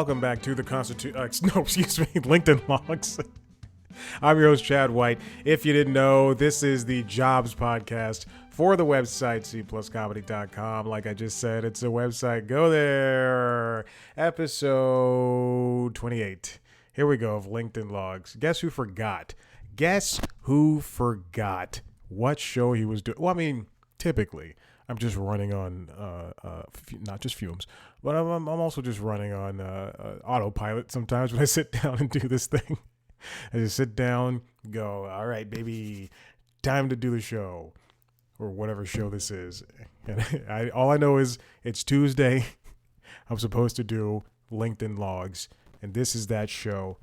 welcome back to the LinkedIn Logs. I'm your host, Chad White. If you didn't know, this is the jobs podcast for the website cpluscomedy.com. Like I just said, it's a website. Go there. Episode 28. Here we go of LinkedIn Logs. Guess who forgot? Guess who forgot what show he was doing? Well, I mean, typically, I'm just running on not just fumes, but I'm also just running on autopilot sometimes when I sit down and do this thing. I just sit down, go, all right, baby, time to do the show, or whatever show this is. And all I know is it's Tuesday. I'm supposed to do LinkedIn Logs, and this is that show.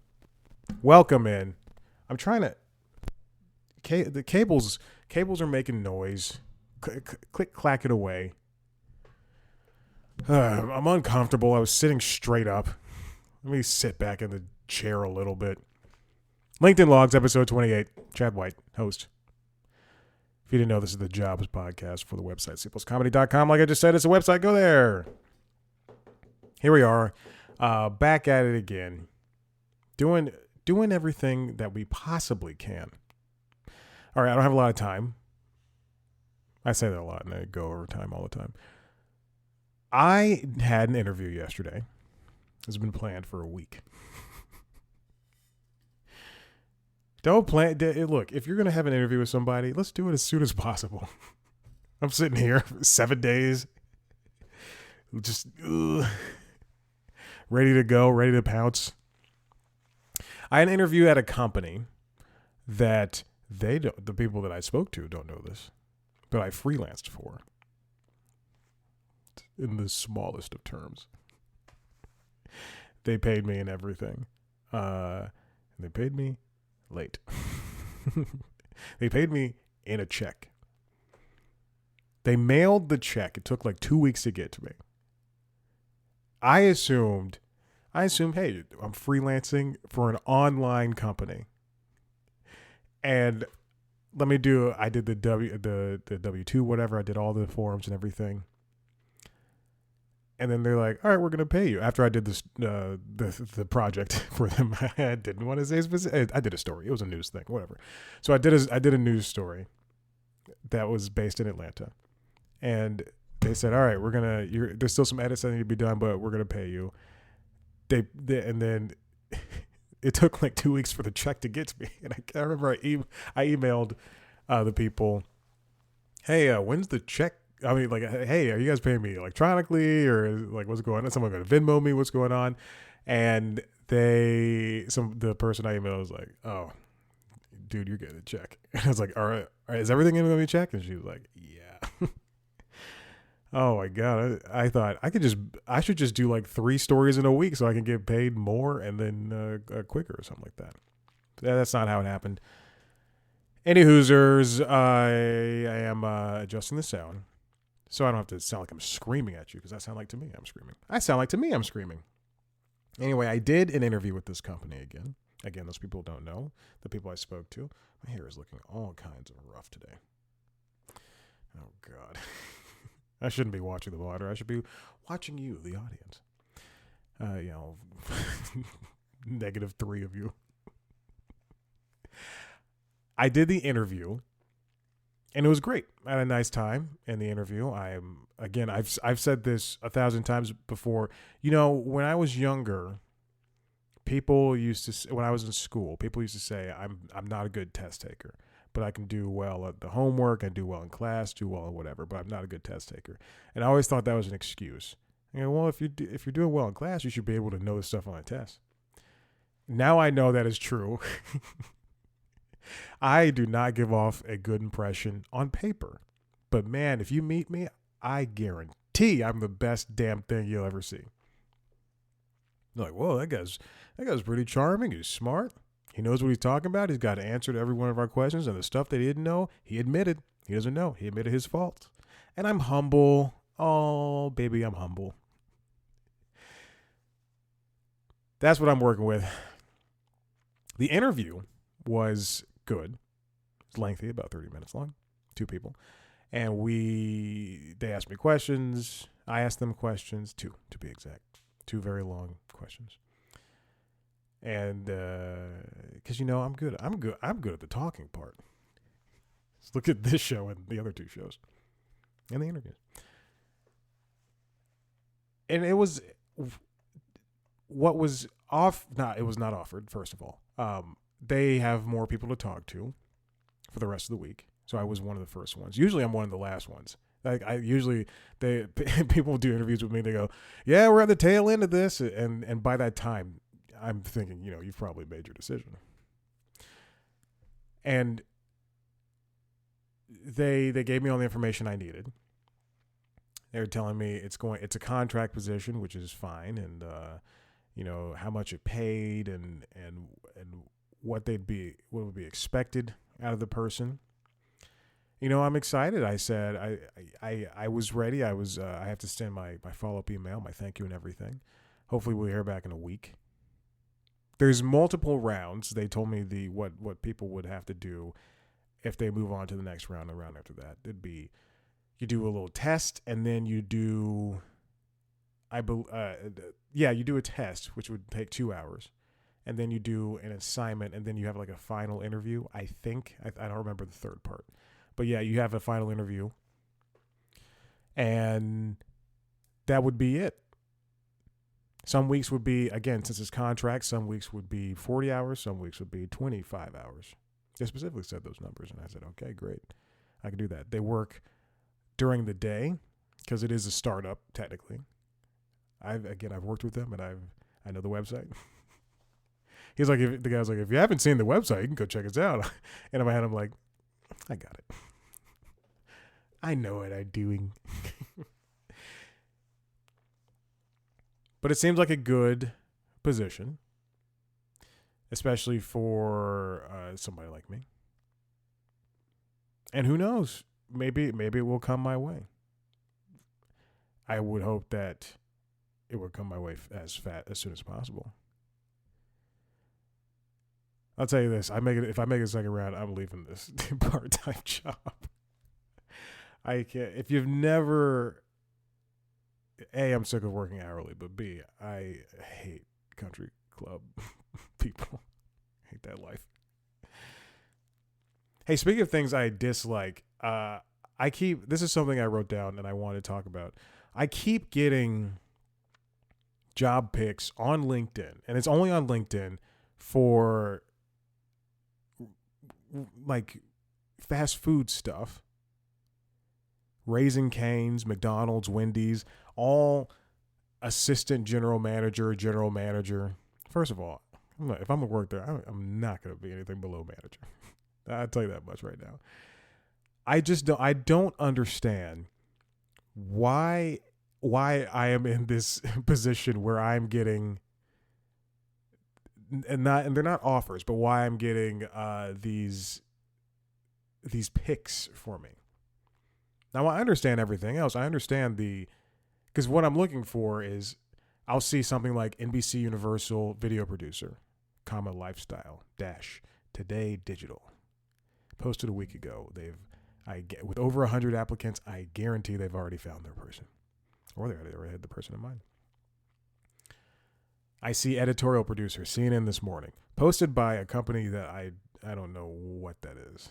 Welcome in. I'm trying to. The cables are making noise. Click, clack it away. I'm uncomfortable. I was sitting straight up. Let me sit back in the chair a little bit. LinkedIn Logs, episode 28. Chad White, host. If you didn't know, this is the jobs podcast for the website cpluscomedy.com. Like I just said, it's a website. Go there. Here we are, back at it again, doing everything that we possibly can. All right, I don't have a lot of time. I say that a lot, and I go over time all the time. I had an interview yesterday. It's been planned for a week. Don't plan. Look, if you're going to have an interview with somebody, let's do it as soon as possible. I'm sitting here for 7 days, just ready to go, ready to pounce. I had an interview at a company that the people that I spoke to don't know this, but I freelanced for, in the smallest of terms. They paid me and everything. They paid me late. They paid me in a check. They mailed the check. It took like 2 weeks to get to me. I assumed, hey, I'm freelancing for an online company. And I did the W-2, whatever. I did all the forms and everything. And then they're like, all right, we're going to pay you. After I did this, the project for them, I didn't want to say specific. I did a story. It was a news thing, whatever. So I did a news story that was based in Atlanta. And they said, all right, there's still some edits that need to be done, but we're going to pay you. And then it took like 2 weeks for the check to get to me. And I remember I emailed the people, hey, when's the check? I mean, like, hey, are you guys paying me electronically, or like what's going on? Someone going to Venmo me? What's going on? And the person I emailed was like, oh, dude, you're getting a check. And I was like, all right, is everything going to be checked? And she was like, yeah. Oh my God. I thought I should just do like 3 stories in a week so I can get paid more and then quicker or something like that. That's not how it happened. Any Hoosers, I am adjusting the sound so I don't have to sound like I'm screaming at you, because that sounds like to me I'm screaming. I sound like to me I'm screaming. Anyway, I did an interview with this company again. Again, those people don't know. The people I spoke to. My hair is looking all kinds of rough today. Oh God. I shouldn't be watching the water. I should be watching you, the audience. -3 of you. I did the interview, and it was great. I had a nice time in the interview. I've said this 1,000 times before. You know, when I was younger, when I was in school, people used to say I'm not a good test taker, but I can do well at the homework, I do well in class, do well in whatever, but I'm not a good test taker. And I always thought that was an excuse. Well, if you're doing well in class, you should be able to know the stuff on a test. Now I know that is true. I do not give off a good impression on paper. But man, if you meet me, I guarantee I'm the best damn thing you'll ever see. You're like, whoa, that guy's pretty charming. He's smart. He knows what he's talking about. He's got an answer to every one of our questions. And the stuff that he didn't know, he admitted. He doesn't know. He admitted his fault. And I'm humble. Oh, baby, I'm humble. That's what I'm working with. The interview was good. It's lengthy, about 30 minutes long. 2 people. And they asked me questions. I asked them questions, 2 to be exact. 2 very long questions. And because I'm good at the talking part. Let's look at this show and the other two shows and the interviews. And it was what was off. It was not offered. First of all, they have more people to talk to for the rest of the week. So I was one of the first ones. Usually I'm one of the last ones. Like people do interviews with me. They go, "Yeah, we're at the tail end of this," and by that time, I'm thinking, you've probably made your decision. And they gave me all the information I needed. They were telling me it's a contract position, which is fine, and how much it paid and what would be expected out of the person. I'm excited. I said I was ready. I have to send my follow-up email, my thank you and everything. Hopefully we'll hear back in a week. There's multiple rounds. They told me what people would have to do if they move on to the next round. The round after that, it'd be you do a little test, and then you do you do a test, which would take 2 hours, and then you do an assignment, and then you have like a final interview. I think I don't remember the third part, but yeah, you have a final interview, and that would be it. Some weeks would be, again, since it's contract, some weeks would be 40 hours, some weeks would be 25 hours. They specifically said those numbers, and I said, okay, great. I can do that. They work during the day because it is a startup, technically. I've worked with them, and I know the website. He's like, the guy's like, if you haven't seen the website, you can go check us out. And in my head, I'm like, I got it. I know what I'm doing. But it seems like a good position, especially for somebody like me. And who knows? Maybe it will come my way. I would hope that it would come my way as soon as possible. I'll tell you this: if I make a second round, I'm leaving this part-time job. I can't. If you've never. A, I'm sick of working hourly, but B, I hate country club people. I hate that life. Hey, speaking of things I dislike, this is something I wrote down and I want to talk about. I keep getting job pics on LinkedIn, and it's only on LinkedIn for like fast food stuff. Raising Cane's, McDonald's, Wendy's, all assistant general manager. First of all, if I'm going to work there, I'm not going to be anything below manager. I'll tell you that much right now. I don't understand why I am in this position where I'm getting, and they're not offers, but why I'm getting these picks for me. Now, I understand everything else. I understand because what I'm looking for is I'll see something like NBC Universal video producer, lifestyle, today digital. Posted a week ago. With over 100 applicants, I guarantee they've already found their person. Or they already had the person in mind. I see editorial producer, CNN This Morning, posted by a company that I don't know what that is.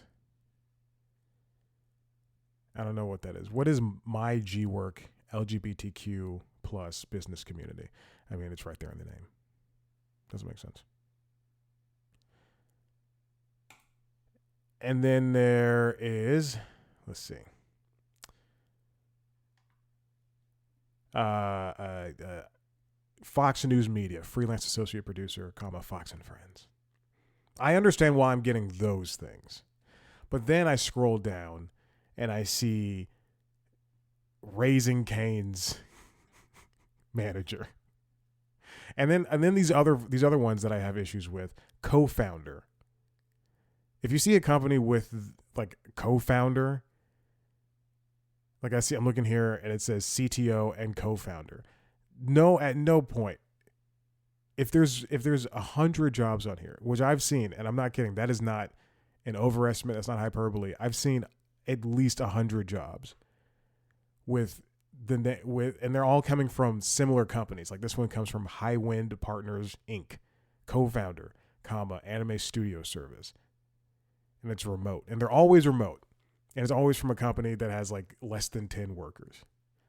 I don't know what that is. What is My G Work LGBTQ plus business community? I mean, it's right there in the name. Doesn't make sense. And then there is, let's see. Fox News Media, freelance associate producer, Fox and Friends. I understand why I'm getting those things. But then I scroll down and I see Raising Cane's manager. And then these other ones that I have issues with, co-founder. If you see a company with like co-founder, like I'm looking here and it says CTO and co-founder. No, at no point. If there's 100 jobs on here, which I've seen, and I'm not kidding, that is not an overestimate, that's not hyperbole. I've seen at least 100 jobs with and they're all coming from similar companies. Like this one comes from High Wind Partners Inc., co-founder, Anime Studio Service, and it's remote, and they're always remote, and it's always from a company that has like less than 10 workers.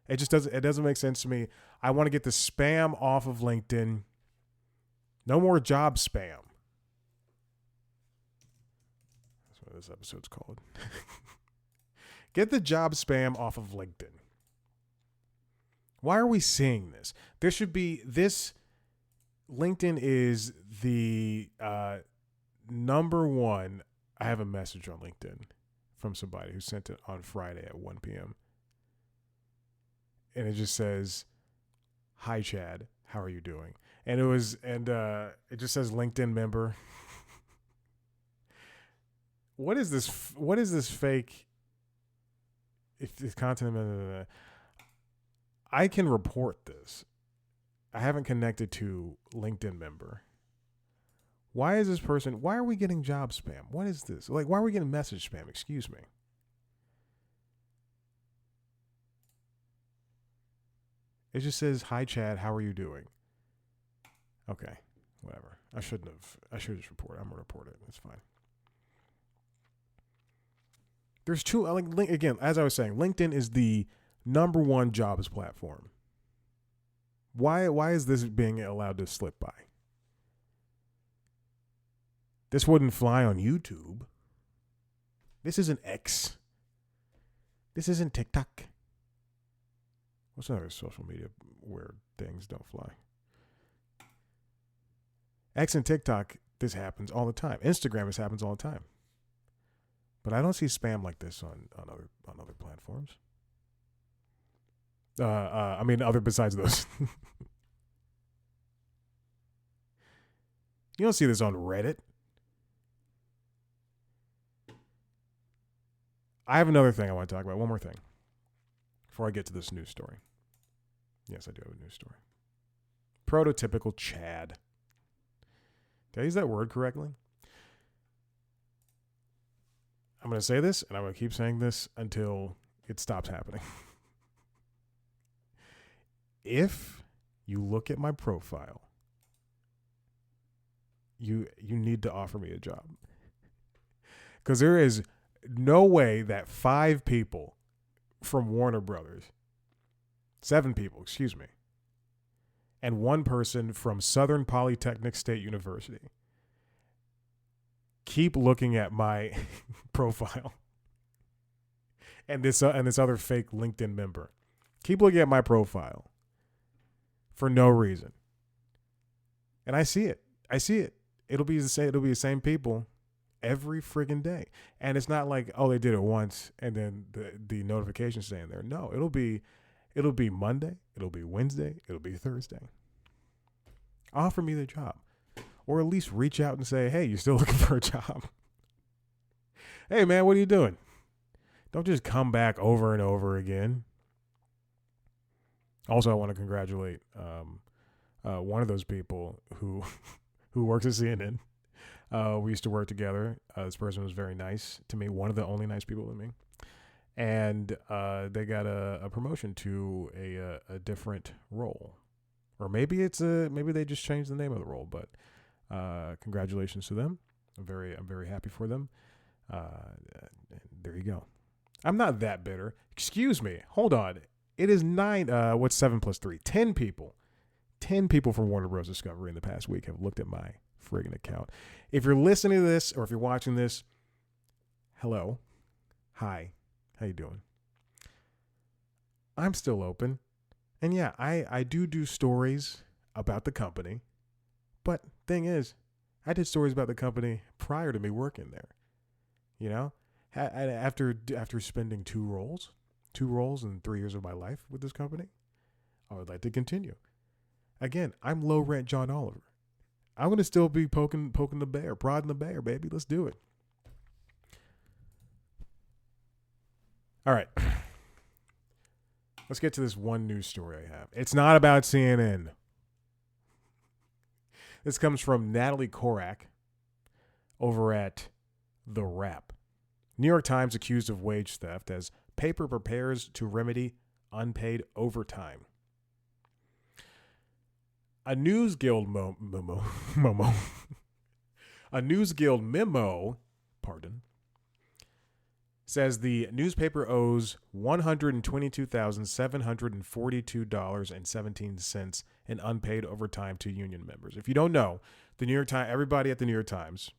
It doesn't make sense to me. I want to get the spam off of LinkedIn. No more job spam. That's what this episode's called. Get the job spam off of LinkedIn. Why are we seeing this? There should be this. LinkedIn is the number one. I have a message on LinkedIn from somebody who sent it on Friday at 1 p.m. And it just says, "Hi Chad, how are you doing?" And it just says LinkedIn member. What is this? What is this fake? If it's content, I can report this. I haven't connected to LinkedIn member. Why is this person? Why are we getting job spam? What is this? Like, why are we getting message spam? Excuse me. It just says, "Hi Chad, how are you doing?" Okay, whatever. I should just report it. I'm gonna report it. It's fine. There's two. Again, as I was saying, LinkedIn is the number one jobs platform. Why is this being allowed to slip by? This wouldn't fly on YouTube. This isn't X. This isn't TikTok. What's another social media where things don't fly? X and TikTok, this happens all the time. Instagram, this happens all the time. But I don't see spam like this on other platforms. I mean, other besides those. You don't see this on Reddit. I have another thing I want to talk about. One more thing before I get to this news story. Yes, I do have a news story. Prototypical Chad. Did I use that word correctly? I'm going to say this, and I'm going to keep saying this until it stops happening. If you look at my profile, you need to offer me a job. Because there is no way that 5 people from Warner Brothers, 7 people, excuse me, and 1 person from Southern Polytechnic State University keep looking at my profile and this other fake LinkedIn member. Keep looking at my profile for no reason. And I see it. It'll be the same people every friggin' day. And it's not like, oh, they did it once and then the notification staying there. No, it'll be Monday, it'll be Wednesday, it'll be Thursday. Offer me the job. Or at least reach out and say, hey, you still looking for a job? Hey man, what are you doing? Don't just come back over and over again. Also, I want to congratulate one of those people who works at CNN. We used to work together. This person was very nice to me, one of the only nice people to me. And they got a promotion to a different role. Or maybe maybe they just changed the name of the role, but congratulations to them. I'm very happy for them. There you go. I'm not that bitter. Excuse me. Hold on. It is 9. What's 7 plus 3? 10 people. 10 people from Warner Bros. Discovery in the past week have looked at my friggin' account. If you're listening to this or if you're watching this, hello. Hi. How you doing? I'm still open. And yeah, I do stories about the company. But thing is, I did stories about the company prior to me working there. You know? After spending 2 roles in 3 years of my life with this company, I would like to continue. Again, I'm low rent John Oliver. I'm going to still be poking the bear, prodding the bear, baby. Let's do it. All right. Let's get to this one news story I have. It's not about CNN. This comes from Natalie Korak over at The Wrap. New York Times accused of wage theft as paper prepares to remedy unpaid overtime. A News Guild a News Guild memo, says the newspaper owes $122,742.17 in unpaid overtime to union members. If you don't know, the New York Times, everybody at the New York Times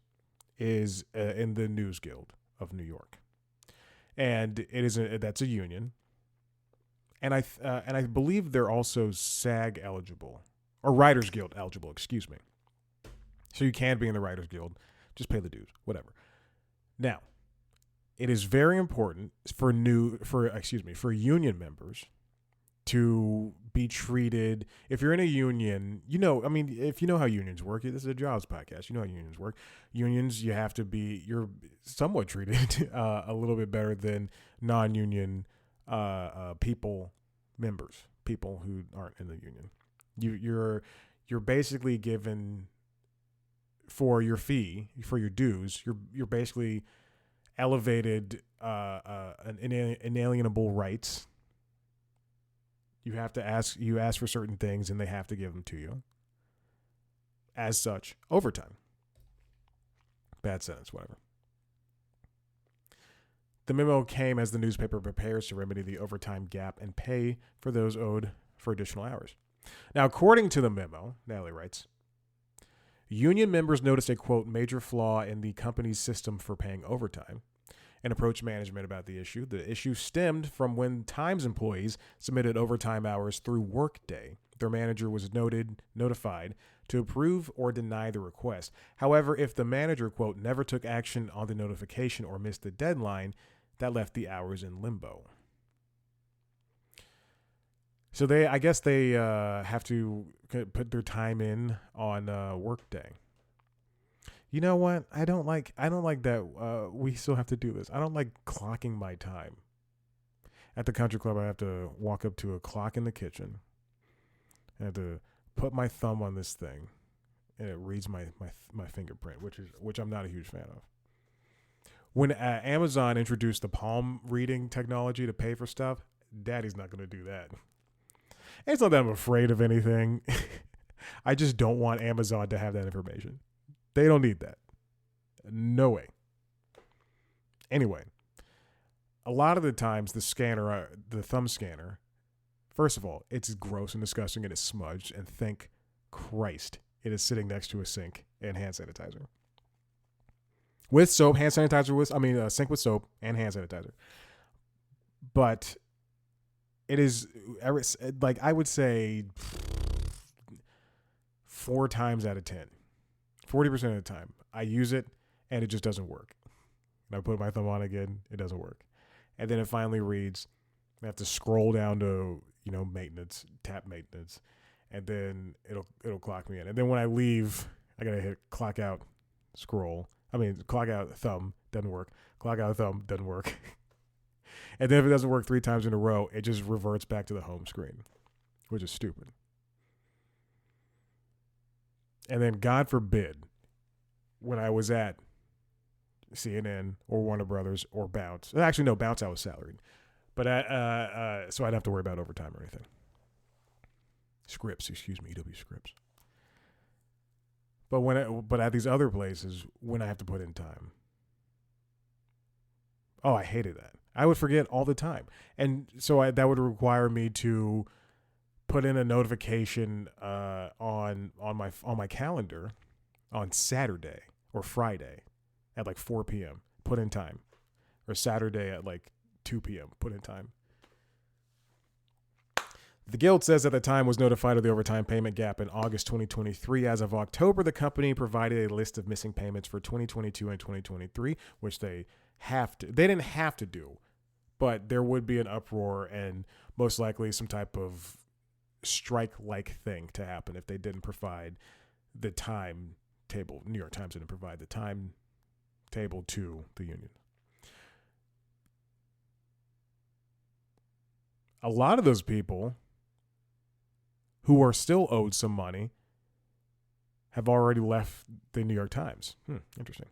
is in the News Guild of New York, and that's a union, and I believe they're also SAG eligible or Writers Guild eligible. Excuse me. So you can be in the Writers Guild, just pay the dues, whatever. Now, it is very important for union members to be treated. If you're in a union, if you know how unions work, this is a jobs podcast. You know how unions work. Unions, you're somewhat treated a little bit better than non-union people who aren't in the union. You're basically given, for your fee, for your dues, you're basically elevated inalienable rights. You ask for certain things and they have to give them to you. As such, overtime. Bad sentence, whatever. The memo came as the newspaper prepares to remedy the overtime gap and pay for those owed for additional hours. Now, according to the memo, Natalie writes, union members noticed a, quote, major flaw in the company's system for paying overtime and approached management about the issue. The issue stemmed from when Times employees submitted overtime hours through Workday. Their manager was notified to approve or deny the request. However, if the manager, quote, never took action on the notification or missed the deadline, that left the hours in limbo. So I guess they have to put their time in on Workday. You know what? I don't like that. We still have to do this. I don't like clocking my time. At the country club, I have to walk up to a clock in the kitchen. I have to put my thumb on this thing, and it reads my fingerprint, which I'm not a huge fan of. When Amazon introduced the palm reading technology to pay for stuff, Daddy's not going to do that. It's not that I'm afraid of anything. I just don't want Amazon to have that information. They don't need that. No way. Anyway, a lot of the times the thumb scanner, first of all, it's gross and disgusting and it's smudged, and thank Christ it is sitting next to a sink and hand sanitizer. With soap, hand sanitizer sink with soap and hand sanitizer. But it is, like, I would say 4 times out of 10, 40% of the time, I use it and it just doesn't work. And I put my thumb on again, it doesn't work. And then it finally reads, I have to scroll down to, maintenance, tap maintenance, and then it'll clock me in. And then when I leave, I gotta hit clock out, clock out, thumb, doesn't work. Clock out, thumb, doesn't work. And then if it doesn't work 3 times in a row, it just reverts back to the home screen, which is stupid. And then, God forbid, when I was at CNN or Warner Brothers or Bounce, actually no, Bounce I was salaried, but so I'd have to worry about overtime or anything. EW Scripps. But at these other places, when I have to put in time, oh, I hated that. I would forget all the time, and so that would require me to put in a notification on my calendar on Saturday or Friday at like 4 p.m. Put in time, or Saturday at like 2 p.m. Put in time. The Guild says that the time was notified of the overtime payment gap in August 2023. As of October, the company provided a list of missing payments for 2022 and 2023, which they didn't have to do, but there would be an uproar and most likely some type of strike-like thing to happen if they didn't provide the timetable. New York Times didn't provide the timetable to the union. A lot of those people who are still owed some money have already left the New York Times. Interesting.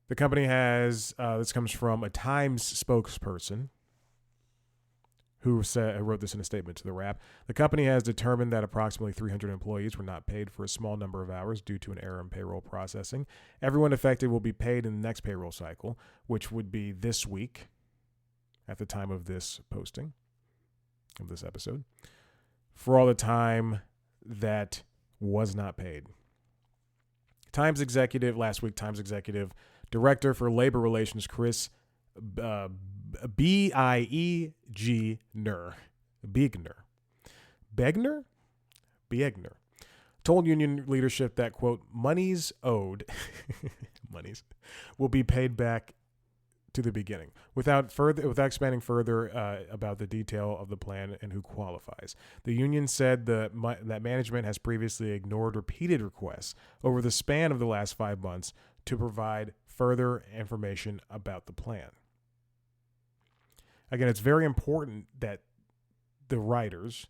The company has, this comes from a Times spokesperson, who wrote this in a statement to the Wrap. The company has determined that approximately 300 employees were not paid for a small number of hours due to an error in payroll processing. Everyone affected will be paid in the next payroll cycle, which would be this week at the time of this posting of this episode, for all the time that was not paid. Times Executive, last week, Times Executive Director for Labor Relations, Chris Biegner told union leadership that, quote, monies owed will be paid back to the beginning without expanding further about the detail of the plan and who qualifies. The union said that management has previously ignored repeated requests over the span of the last 5 months to provide further information about the plan. Again, it's very important that the writers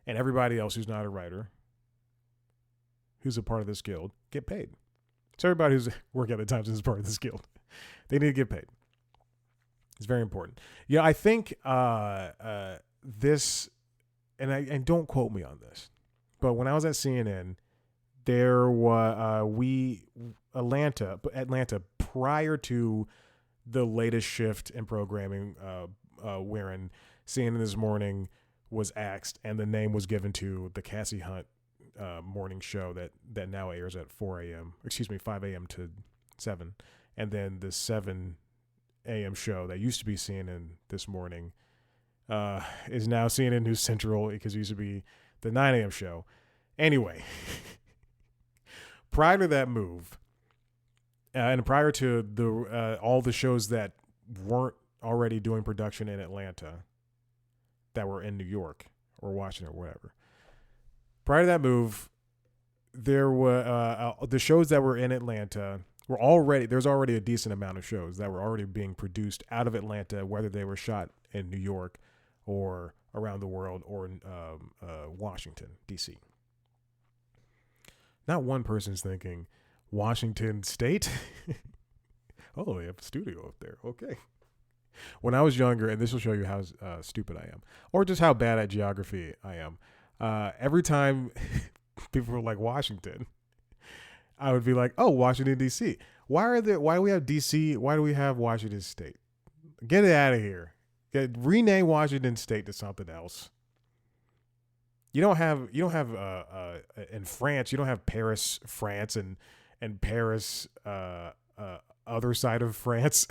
and everybody else who's not a writer, who's a part of this guild, get paid. So everybody who's working at the Times is part of this guild. They need to get paid. It's very important. Yeah, I think this, and don't quote me on this, but when I was at CNN, there was Atlanta prior to the latest shift in programming, wherein CNN This Morning was axed and the name was given to the Cassie Hunt morning show that now airs at 5 a.m. to 7, and then the 7 a.m. show that used to be CNN This Morning is now CNN News Central, because it used to be the 9 a.m. show. Anyway, prior to that move, and prior to the all the shows that weren't already doing production in Atlanta, that were in New York or Washington or whatever, prior to that move, there were the shows that were in Atlanta there's already a decent amount of shows that were already being produced out of Atlanta, whether they were shot in New York or around the world or in Washington, D.C. Not one person's thinking, Washington State? Oh, they have a studio up there. Okay. When I was younger, and this will show you how stupid I am, or just how bad at geography I am, every time people were like Washington, I would be like, oh, Washington, D.C. Why do we have D.C.? Why do we have Washington State? Get it out of here. Rename Washington State to something else. You don't have in France, you don't have Paris, France, and Paris, other side of France.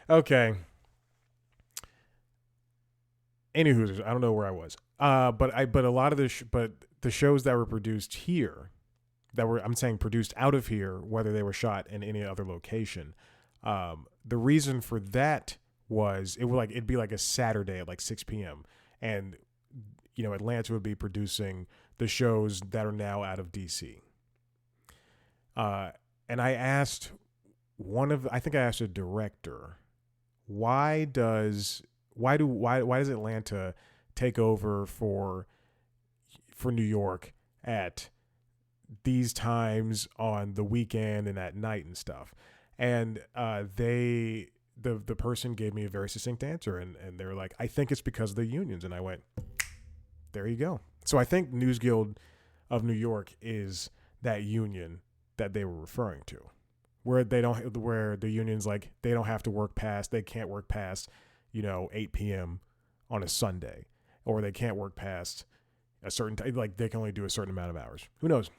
Okay. Anywho, I don't know where I was. But a lot of the shows that were produced here, I'm saying produced out of here, whether they were shot in any other location, the reason for that was it'd be like a Saturday at like 6 p.m. and Atlanta would be producing the shows that are now out of DC. And I asked I asked a director, why does Atlanta take over for New York at these times on the weekend and at night and stuff? And the person gave me a very succinct answer, and they were like, I think it's because of the unions. And I went, there you go. So I think News Guild of New York is that union that they were referring to, where the union's like, they can't work past 8 p.m. on a Sunday, or they can't work past a certain time, like they can only do a certain amount of hours. Who knows?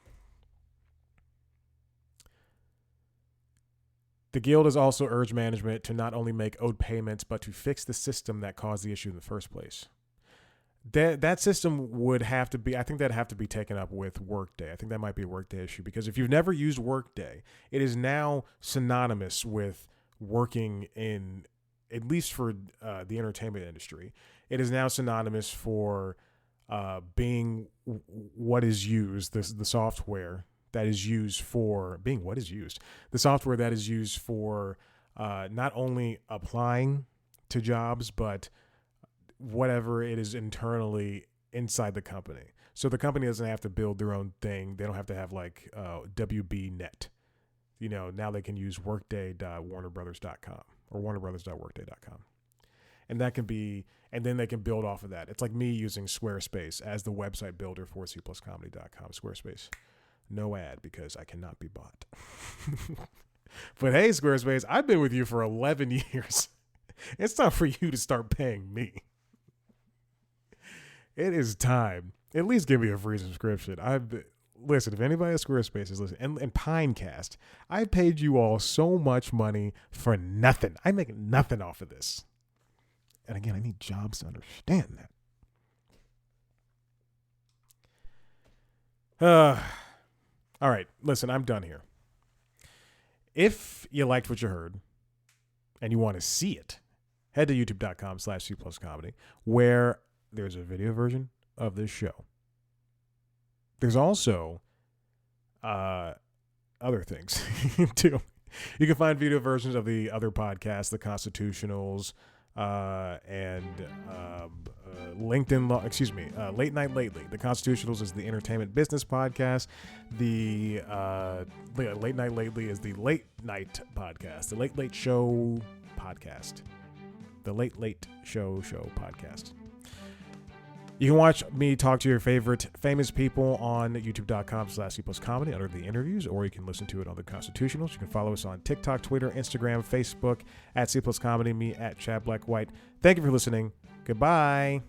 The guild has also urged management to not only make owed payments, but to fix the system that caused the issue in the first place. That system would have to be, I think that'd have to be taken up with Workday. I think that might be a Workday issue, because if you've never used Workday, it is now synonymous with working in, at least for the entertainment industry, it is now synonymous for being what is used, the software that is used for being what is used, the software that is used for not only applying to jobs, but whatever it is internally inside the company. So the company doesn't have to build their own thing. They don't have to have WBNet. Now they can use workday.warnerbrothers.com or warnerbrothers.workday.com. And that can be, and then they can build off of that. It's like me using Squarespace as the website builder for cpluscomedy.com. Squarespace. No ad because I cannot be bought. But hey, Squarespace, I've been with you for 11 years. It's time for you to start paying me. It is time. At least give me a free subscription. Listen, if anybody at Squarespace is listening, and Pinecast, I paid you all so much money for nothing. I make nothing off of this. And again, I need jobs to understand that. All right, listen, I'm done here. If you liked what you heard and you want to see it, head to youtube.com/cpluscomedy, where there's a video version of this show. There's also other things too. You can find video versions of the other podcasts, the Constitutionals, and LinkedIn. Late Night Lately. The Constitutionals is the entertainment business podcast. The Late Night Lately is the late night podcast. The Late Late Show podcast. The Late Late Show podcast. You can watch me talk to your favorite famous people on youtube.com/cpluscomedy under the interviews, or you can listen to it on the Constitutionals. You can follow us on TikTok, Twitter, Instagram, Facebook, @cpluscomedy, me @ChadBlackWhite. Thank you for listening. Goodbye.